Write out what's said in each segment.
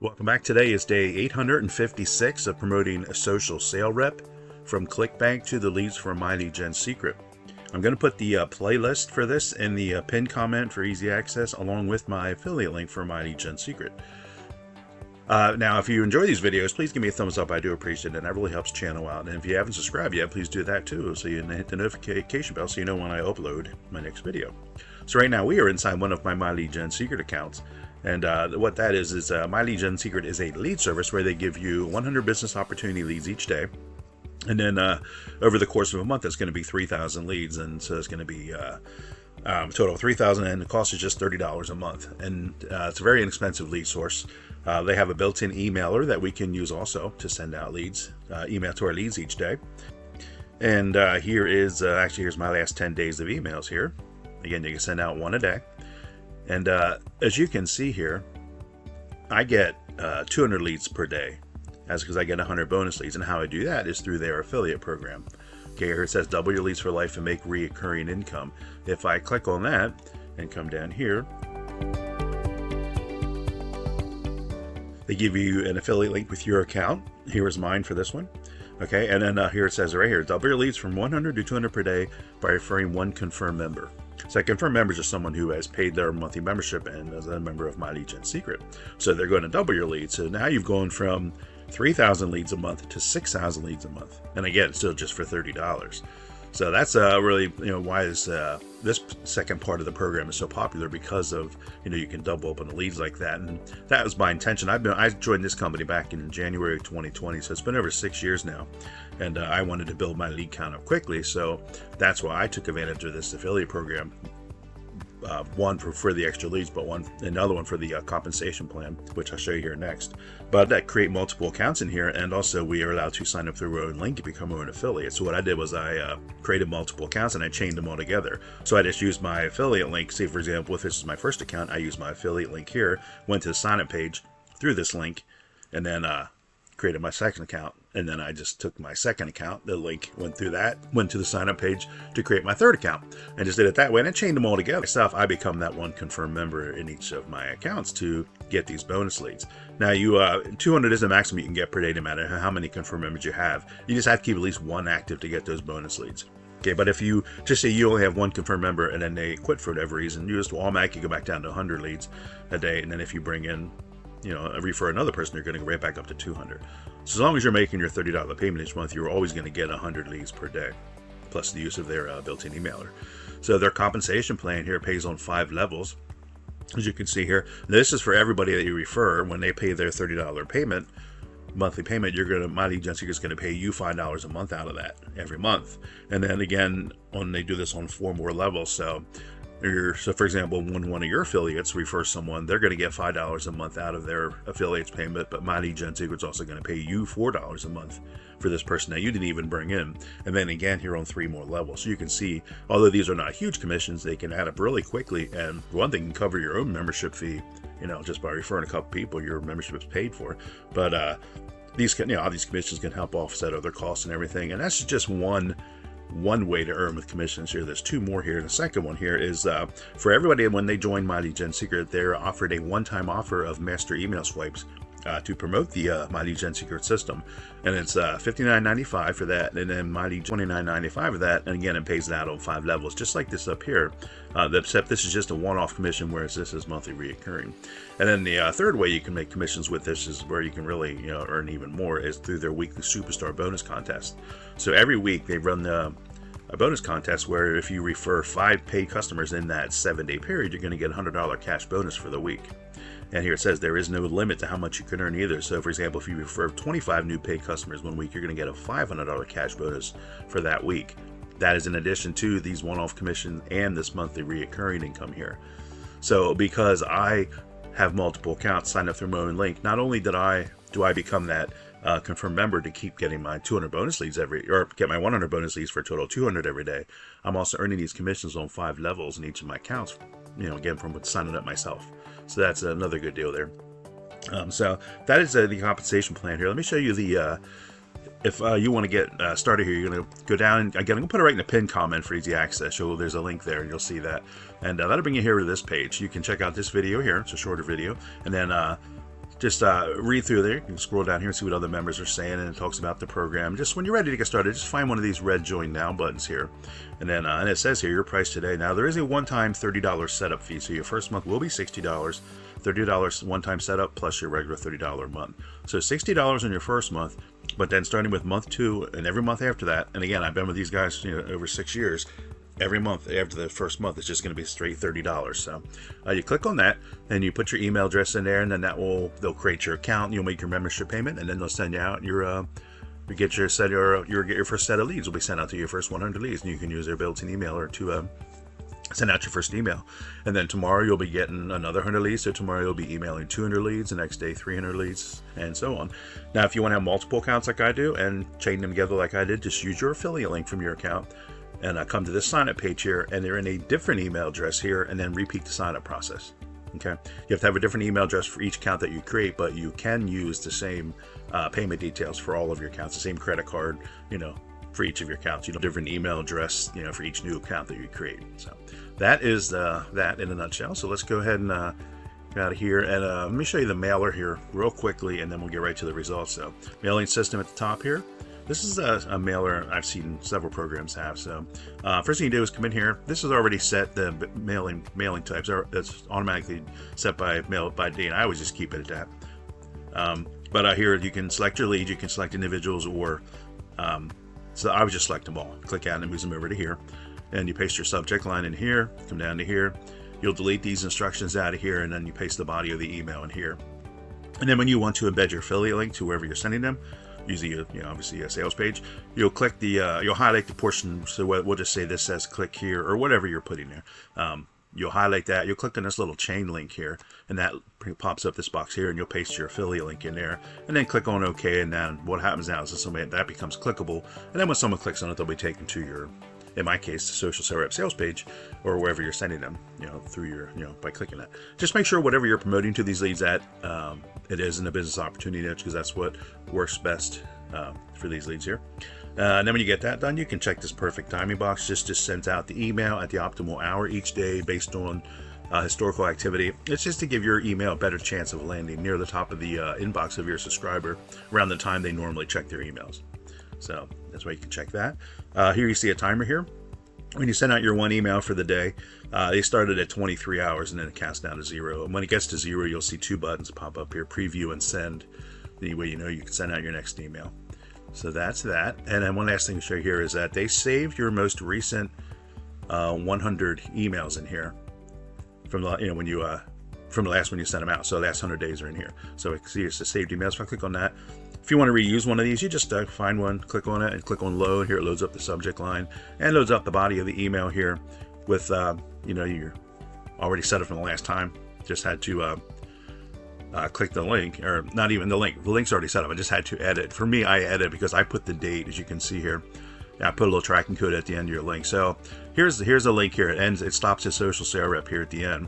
Welcome back. Today is day 856 of promoting a social sale rep from Clickbank to the leads for My Lead Gen Secret. I'm going to put the playlist for this in the pinned comment for easy access, along with my affiliate link for My Lead Gen Secret. Now, if you enjoy these videos, please give me a thumbs up. I do appreciate it, and that really helps the channel out. And if you haven't subscribed yet, please do that too, so you hit the notification bell so you know when I upload my next video. So right now, we are inside one of my Lead Gen Secret accounts. And what that is My Lead Gen Secret is a lead service where they give you 100 business opportunity leads each day. And then over the course of a month, it's going to be 3,000 leads. And so it's going to be total of 3,000, and the cost is just $30 a month. And it's a very inexpensive lead source. They have a built-in emailer that we can use also to send out leads, email to our leads each day. And here is, here's my last 10 days of emails here. Again, you can send out one a day. And as you can see here, I get 200 leads per day. That's because I get 100 bonus leads. And how I do that is through their affiliate program. Okay, here it says double your leads for life and make recurring income. If I click on that and come down here, they give you an affiliate link with your account. Here is mine for this one. Okay, and then here it says right here, double your leads from 100 to 200 per day by referring one confirmed member. So a confirmed member is just someone who has paid their monthly membership and is a member of My Lead Gen Secret. So they're going to double your leads. So now you've gone from 3,000 leads a month to 6,000 leads a month. And again, still just for $30. So that's really, why this second part of the program is so popular, because of, you can double up on the leads like that. And that was my intention. I joined this company back in January of 2020, so it's been over 6 years now. And I wanted to build my lead count up quickly, so that's why I took advantage of this affiliate program. One for the extra leads, but another one for the compensation plan, which I'll show you here next. But that create multiple accounts in here, and also we are allowed to sign up through our own link to become our own affiliate. So what I did was I created multiple accounts and I chained them all together. So I just used my affiliate link. Say for example, if this is my first account, I use my affiliate link here, went to the sign up page through this link, and then created my second account. And then I just took my second account, the link went through that, went to the sign up page to create my third account, and just did it that way, and I chained them all together. I become that one confirmed member in each of my accounts to get these bonus leads. Now 200 is the maximum you can get per day, no matter how many confirmed members you have. You just have to keep at least one active to get those bonus leads. Okay, but if you just say you only have one confirmed member and then they quit for whatever reason, you just automatically go back down to 100 leads a day, and then if you bring in refer another person, you're going to go right back up to 200. So as long as you're making your $30 payment each month, you're always going to get 100 leads per day, plus the use of their built-in emailer. So their compensation plan here pays on 5 levels. As you can see here, this is for everybody that you refer. When they pay their $30 monthly payment, My Lead Gen Secret is going to pay you $5 a month out of that every month. And then again, they do this on 4 more levels. So for example, when one of your affiliates refers someone, they're going to get $5 a month out of their affiliate's payment, but My Lead Gen Secret's also going to pay you $4 a month for this person that you didn't even bring in. And then again, here on 3 more levels. So you can see, although these are not huge commissions, they can add up really quickly. And one thing can cover your own membership fee, just by referring a couple people, your membership is paid for. But these commissions can help offset other costs and everything. And that's just one way to earn with commissions here. There's 2 more here. The second one here is for everybody when they join My Lead Gen Secret, they're offered a one-time offer of master email swipes to promote the My Lead Gen Secret system, and it's $59.95 for that, and then My Lead $29.95 for that, and again it pays it out on 5 levels, just like this up here, except this is just a one-off commission, whereas this is monthly reoccurring. And then the third way you can make commissions with this is where you can really earn even more, is through their weekly superstar bonus contest. So every week they run a bonus contest where if you refer 5 paid customers in that 7-day period, you're going to get a $100 cash bonus for the week. And here it says there is no limit to how much you can earn either. So for example, if you refer 25 new paid customers one week, you're going to get a $500 cash bonus for that week. That is in addition to these one-off commissions and this monthly reoccurring income here. So because I have multiple accounts signed up through my own link, not only do I become that confirmed member to keep getting my 200 bonus leads get my 100 bonus leads for a total of 200 every day, I'm also earning these commissions on 5 levels in each of my accounts, again, from signing up myself. So that's another good deal there. So that is the compensation plan here. Let me show you the if you want to get started here, you're going to go down. Again, I'm going to put it right in the pinned comment for easy access. So there's a link there, and you'll see that. And that'll bring you here to this page. You can check out this video here. It's a shorter video. And then just read through there. You can scroll down here and see what other members are saying, and it talks about the program. Just when you're ready to get started, just find one of these red Join Now buttons here. And then and it says here, your price today. Now, there is a one-time $30 setup fee, so your first month will be $60. $30 one-time setup plus your regular $30 a month. So $60 in your first month, but then starting with month 2 and every month after that, and again, I've been with these guys over 6 years, every month after the first month it's just going to be straight $30. So you click on that and you put your email address in there, and then they'll create your account, you'll make your membership payment, and then they'll send you out your get your first set of leads will be sent out to your first 100 leads, and you can use their built-in emailer to send out your first email. And then tomorrow you'll be getting another 100 leads. So tomorrow you'll be emailing 200 leads, the next day 300 leads, and so on. Now, if you want to have multiple accounts like I do and chain them together like I did, just use your affiliate link from your account and come to this sign up page here, and they're in a different email address here, and then repeat the sign up process. Okay, you have to have a different email address for each account that you create, but you can use the same payment details for all of your accounts, the same credit card, for each of your accounts, different email address, for each new account that you create. So that is that in a nutshell. So let's go ahead and get out of here, and let me show you the mailer here real quickly, and then we'll get right to the results. So mailing system at the top here. This is a mailer I've seen several programs have. So first thing you do is come in here. This is already set. The mailing types it's automatically set by mail by date. I always just keep it at that. But here you can select your lead. You can select individuals, or so I would just select them all. Click out and it moves them over to here. And you paste your subject line in here, come down to here. You'll delete these instructions out of here, and then you paste the body of the email in here. And then when you want to embed your affiliate link to wherever you're sending them, usually obviously a sales page, you'll click you'll highlight the portion. So we'll just say this says click here, or whatever you're putting there. You'll highlight that, you'll click on this little chain link here, and that pops up this box here, and you'll paste your affiliate link in there, and then click on OK. And then what happens now is that becomes clickable, and then when someone clicks on it, they'll be taken to your, in my case, the social sales rep sales page, or wherever you're sending them, through your, by clicking that. Just make sure whatever you're promoting to these leads at, it is in a business opportunity niche, because that's what works best for these leads here. And then when you get that done, you can check this perfect timing box. Just sends out the email at the optimal hour each day based on historical activity. It's just to give your email a better chance of landing near the top of the inbox of your subscriber around the time they normally check their emails. So that's why you can check that. Here you see a timer here. When you send out your one email for the day, they started at 23 hours, and then it counts down to 0. And when it gets to 0, you'll see 2 buttons pop up here, preview and send. The way you can send out your next email. So that's that. And then one last thing to show you here is that they saved your most recent 100 emails in here from the from the last one you sent them out. So the last 100 days are in here. So see, it's the saved emails. If I click on that, if you want to reuse one of these, you just find one, click on it, and click on load. Here it loads up the subject line and loads up the body of the email here with you're already set it from the last time. Just had to click the link, or not even the link. The link's already set up. I just had to edit. For me, I edit because I put the date, as you can see here. I put a little tracking code at the end of your link. So here's a link here. It stops at social sales rep here at the end.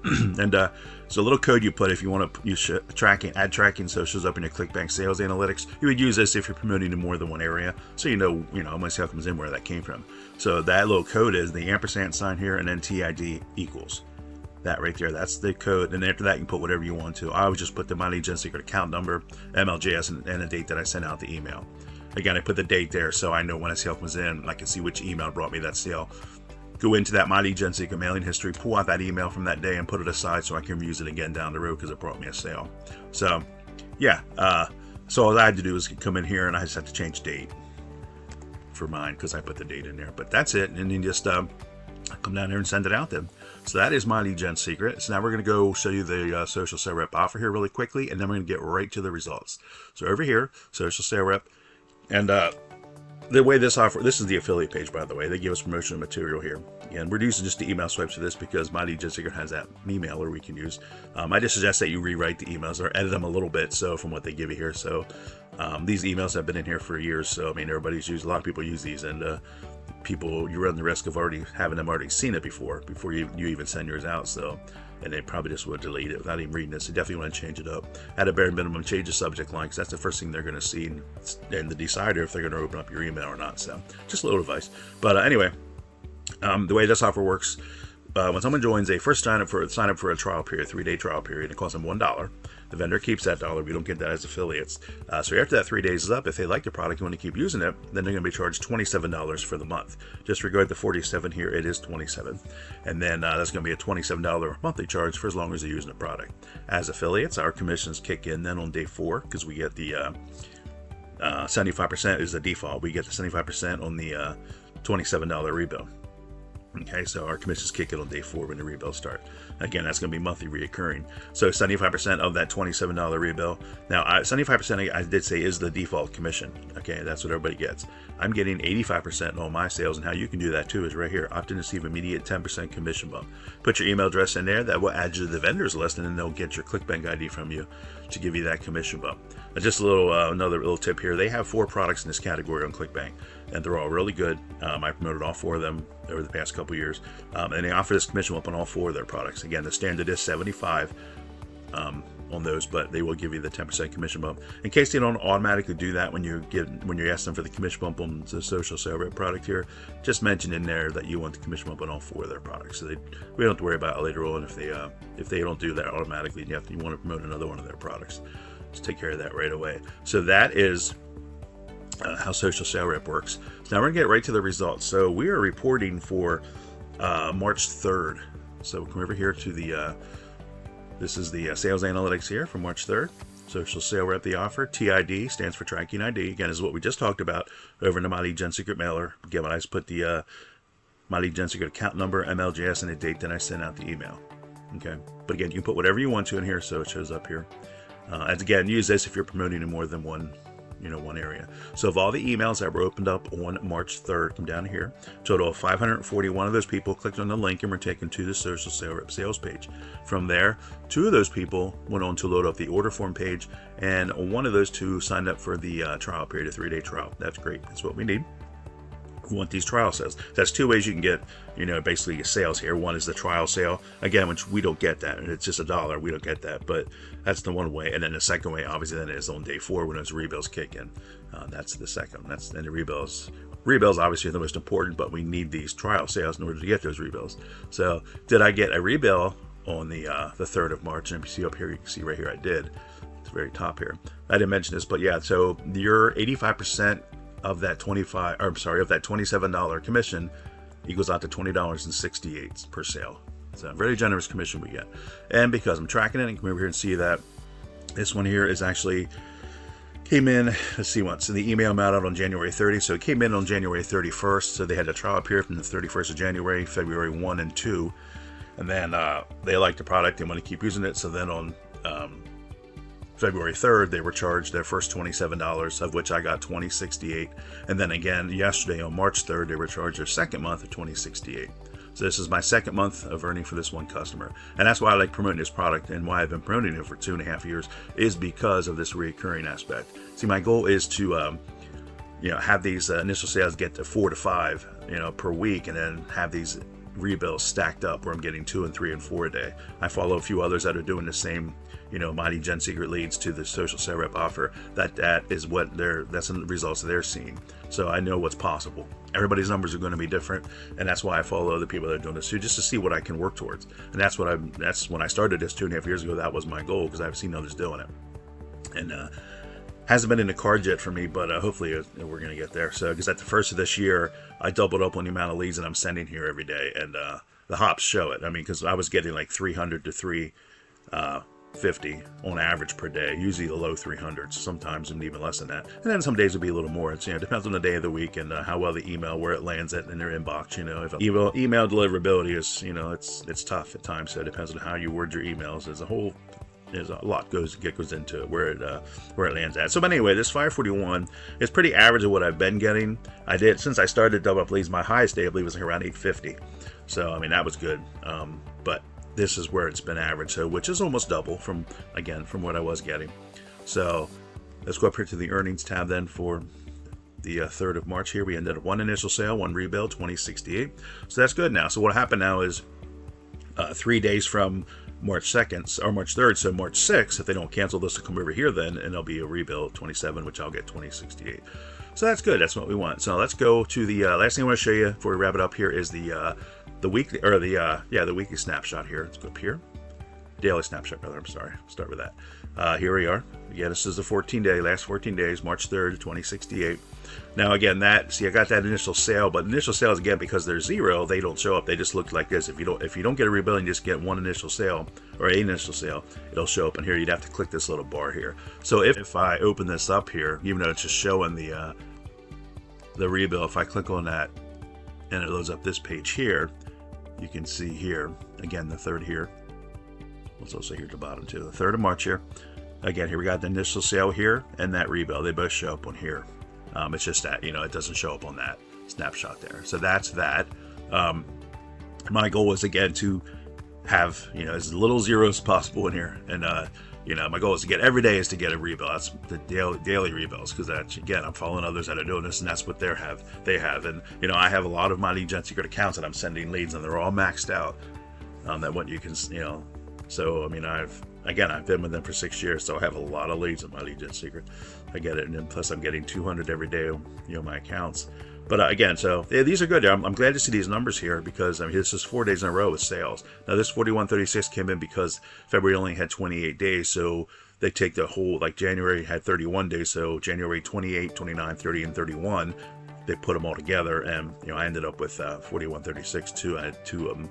And it's a little code you put if you want to use add tracking socials up in your Clickbank sales analytics. You would use this if you're promoting in more than one area, so how much sale comes in, where that came from. So that little code is the ampersand sign here, and then TID equals. That right there, that's the code, and after that you can put whatever you want to. I always just put the My Lead Gen Secret account number, MLJS, and the date that I sent out the email. Again, I put the date there so I know when a sale comes in, and I can see which email brought me that sale. Go into that My Lead Gen Secret mailing history, pull out that email from that day, and put it aside so I can use it again down the road because it brought me a sale. So, yeah, so all I had to do was come in here, and I just had to change date for mine because I put the date in there. But that's it, and then just come down here and send it out then. So that is My Lead Gen Secret. So now we're going to go show you the social sales rep offer here really quickly, and then we're going to get right to the results. So over here, social sales rep, and the way this is the affiliate page, by the way. They give us promotional material here. And we're using just the email swipes for this because My Lead Gen Secret has that emailer we can use. I just suggest that you rewrite the emails or edit them a little bit from what they give you here. So these emails have been in here for years. So, a lot of people use these, and you run the risk of having them already seen it before you even send yours out. So, and they probably just would delete it without even reading this. So definitely want to change it up. At a bare minimum, change the subject line, because that's the first thing they're going to see and the decider if they're going to open up your email or not. So just a little advice. But anyway, the way this offer works, when someone joins, they first sign up for a trial period, 3-day trial period. It costs them $1. The vendor keeps that dollar. We don't get that as affiliates. So after that 3 days is up, if they like the product and want to keep using it, then they're going to be charged $27 for the month. Disregard the $47 here. It is $27, and then that's going to be a $27 monthly charge for as long as they're using the product. As affiliates, our commissions kick in then on day 4 because we get the 75% is the default. We get the 75% on the $27 rebill. Okay, so our commissions kick in on day 4 when the rebills start. Again, that's going to be monthly reoccurring. So 75% of that $27 rebill. Now, 75% I did say is the default commission. Okay, that's what everybody gets. I'm getting 85% on my sales, and how you can do that too is right here. Opt in to receive immediate 10% commission bump. Put your email address in there. That will add you to the vendors list, and then they'll get your Clickbank ID from you to give you that commission bump. Just a little another little tip here. They have 4 products in this category on Clickbank, and they're all really good. I promoted all 4 of them over the past couple years, and they offer this commission bump on all 4 of their products. Again, the standard is 75 on those, but they will give you the 10% commission bump. In case they don't automatically do that when you ask them for the commission bump on the social sale rep product here, just mention in there that you want the commission bump on all 4 of their products. So we don't have to worry about it later on if they don't do that automatically. You want to promote another one of their products. Just take care of that right away. So that is how social sale rep works. So now we're gonna get right to the results. So we are reporting for March 3rd. So come over here to the this is the sales analytics here from March 3rd. Social sale rep, the offer. TID stands for tracking ID. Again, is what we just talked about over in the My Lead Gen Secret mailer. Again, when I just put the My Lead Gen Secret account number, MLJS, and the date, then I send out the email. Okay, but again, you can put whatever you want to in here, so it shows up here. And again, use this if you're promoting in more than one area. So of all the emails that were opened up on March 3rd, come down here, total of 541 of those people clicked on the link and were taken to the social sale rep sales page. From there, 2 of those people went on to load up the order form page, and 1 of those 2 signed up for the trial period, a 3-day trial. That's great. That's what we need. We want these trial sales. That's 2 ways you can get, basically sales here. One is the trial sale, again, which we don't get that. It's just $1. We don't get that, but that's the one way. And then the second way, obviously, then is on day 4 when those rebills kick in. That's the second. And the rebills. Rebills obviously are the most important, but we need these trial sales in order to get those rebills. So did I get a rebill on the 3rd of March? And if you see up here, you can see right here I did. It's the very top here. I didn't mention this, but yeah, so your 85% of that $27 commission equals out to $20.68 per sale. It's a very generous commission we get. And because I'm tracking it, and come over here and see that this one here is actually came in, let's see once. So the email went out on January 30, so it came in on January 31st. So they had a trial period from the 31st of January, February 1 and 2. And then they like the product, they want to keep using it. So then on February 3rd, they were charged their first $27, of which I got $20.68. And then again, yesterday on March 3rd, they were charged their second month of $20.68. So this is my second month of earning for this one customer. And that's why I like promoting this product, and why I've been promoting it for 2.5 years is because of this recurring aspect. See, my goal is to have these initial sales get to 4 to 5 per week, and then have these rebills stacked up where I'm getting 2 and 3 and 4 a day. I follow a few others that are doing the same, Mighty Gen Secret leads to the social sale rep offer. That is what that's the results they're seeing. So I know what's possible. Everybody's numbers are going to be different, and that's why I follow other people that are doing this too, just to see what I can work towards. And that's when I started this 2.5 years ago. That was my goal, because I've seen others doing it, and hasn't been in the cards yet for me, but hopefully we're going to get there. So because at the first of this year, I doubled up on the amount of leads that I'm sending here every day, and the hops show it. I mean, because I was getting like 300 to 350 on average per day, usually the low 300s, sometimes even less than that. And then some days would be a little more. It's depends on the day of the week and how well the email, where it lands at in their inbox. If email deliverability is it's tough at times. So it depends on how you word your emails. There's a lot goes into it, where it lands at. So, but anyway, this 541 is pretty average of what I've been getting. I did, since I started double up leads, my highest day I believe was like around 850. So I mean, that was good. But this is where it's been average, so which is almost double from what I was getting. So let's go up here to the earnings tab then for the 3rd of March here. We ended up 1 initial sale, 1 rebill, $20.68. So that's good now. So what happened now is 3 days from March 2nd or March 3rd. So March 6th, if they don't cancel this, will come over here then, and there'll be a rebill 27, which I'll get 2068. So that's good. That's what we want. So let's go to the last thing I want to show you before we wrap it up here is the weekly, or the weekly snapshot here. Let's go up here. Daily snapshot, rather. I'm sorry. Start with that. Here we are. Again, this is the 14-day, last 14 days, March 3rd, 2068. Now, again, I got that initial sale, but initial sales, again, because they're zero, they don't show up. They just look like this. If you don't get a rebill and you just get one initial sale or an initial sale, it'll show up. And here, you'd have to click this little bar here. So if I open this up here, even though it's just showing the rebill, if I click on that and it loads up this page here, you can see here, again, the 3rd here. It's also here at the bottom too. The 3rd of March here. Again, here we got the initial sale here and that rebill. They both show up on here. It's just that, it doesn't show up on that snapshot there. So that's that. My goal was, again, to have, as little zeros as possible in here. And, my goal is to get every day is to get a rebill. That's the daily rebills, because that's, again, I'm following others that are doing this, and that's what they have. And, I have a lot of my Lead Gen Secret accounts that I'm sending leads, and they're all maxed out. That what you can, so, I've been with them for 6 years, so I have a lot of leads in my Lead Gen Secret. I get it, and then plus I'm getting 200 every day, my accounts. But again, so these are good. I'm glad to see these numbers here, because this is 4 days in a row with sales. Now this 4136 came in because February only had 28 days, so they take the whole, like January had 31 days, so January 28, 29, 30, and 31. They put them all together, and I ended up with 4136 too. I had 2 of them.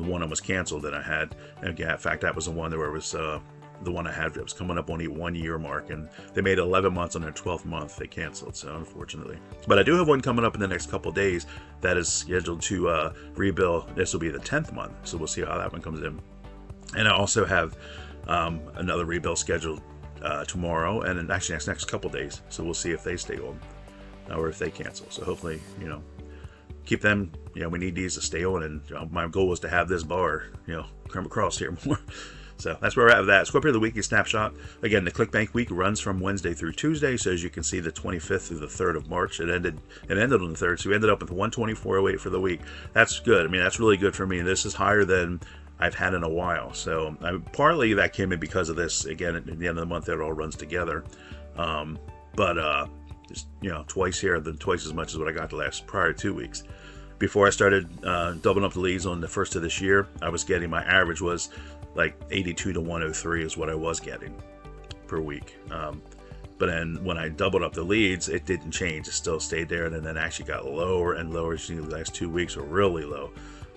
One of them was canceled that I had, and again, in fact, that was the one where it was the one I had. It was coming up on the 1 year mark, and they made 11 months on their 12th month. They canceled, so unfortunately. But I do have one coming up in the next couple of days that is scheduled to rebill. This will be the 10th month, so we'll see how that one comes in. And I also have another rebill scheduled tomorrow, and then actually next couple of days. So we'll see if they stay on or if they cancel. So hopefully, keep them. We need these to stay on, and my goal was to have this bar, come across here more. So that's where we're at with that. Let's go up here to the weekly snapshot. Again, the Clickbank week runs from Wednesday through Tuesday. So as you can see, the 25th through the 3rd of March, it ended on the 3rd. So we ended up with 124.08 for the week. That's good. That's really good for me. This is higher than I've had in a while. So partly that came in because of this. Again, at the end of the month, it all runs together. Just, twice here, then twice as much as what I got the last prior 2 weeks. Before I started doubling up the leads on the 1st of this year, I was getting, my average was like 82 to 103 is what I was getting per week. But then when I doubled up the leads, it didn't change. It still stayed there, and then actually got lower and lower. The last 2 weeks were really low.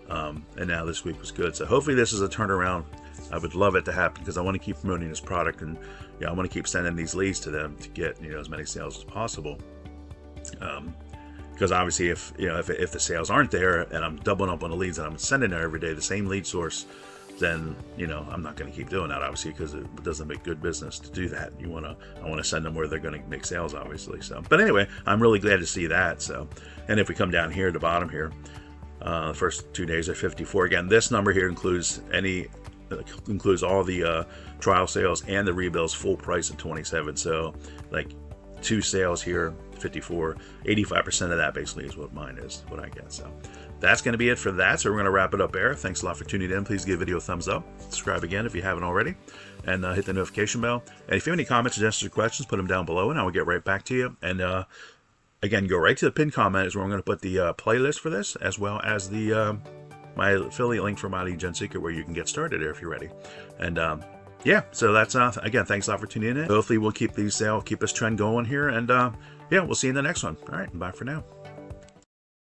And now this week was good. So hopefully this is a turnaround. I would love it to happen, because I want to keep promoting this product, and I want to keep sending these leads to them to get as many sales as possible. Because obviously, if the sales aren't there, and I'm doubling up on the leads that I'm sending there every day, the same lead source, then I'm not going to keep doing that, obviously, because it doesn't make good business to do that. I want to send them where they're going to make sales, obviously. So, but anyway, I'm really glad to see that. So, and if we come down here at the bottom here, the first 2 days are 54. Again, this number here includes all the trial sales and the rebills full price at 27. So like 2 sales here, 54, 85% of that basically is what mine is, what I get. So that's going to be it for that. So we're going to wrap it up there. Thanks a lot for tuning in. Please give the video a thumbs up, subscribe again if you haven't already, and hit the notification bell. And if you have any comments, suggestions, or questions, put them down below, and I will get right back to you. And again, go right to the pinned comment is where I'm going to put the playlist for this, as well as the my affiliate link for my Lead Gen Secret, where you can get started there if you're ready. And yeah, so that's again, thanks a lot for tuning in. Hopefully we'll keep this trend going here, and yeah, we'll see you in the next one. All right, bye for now.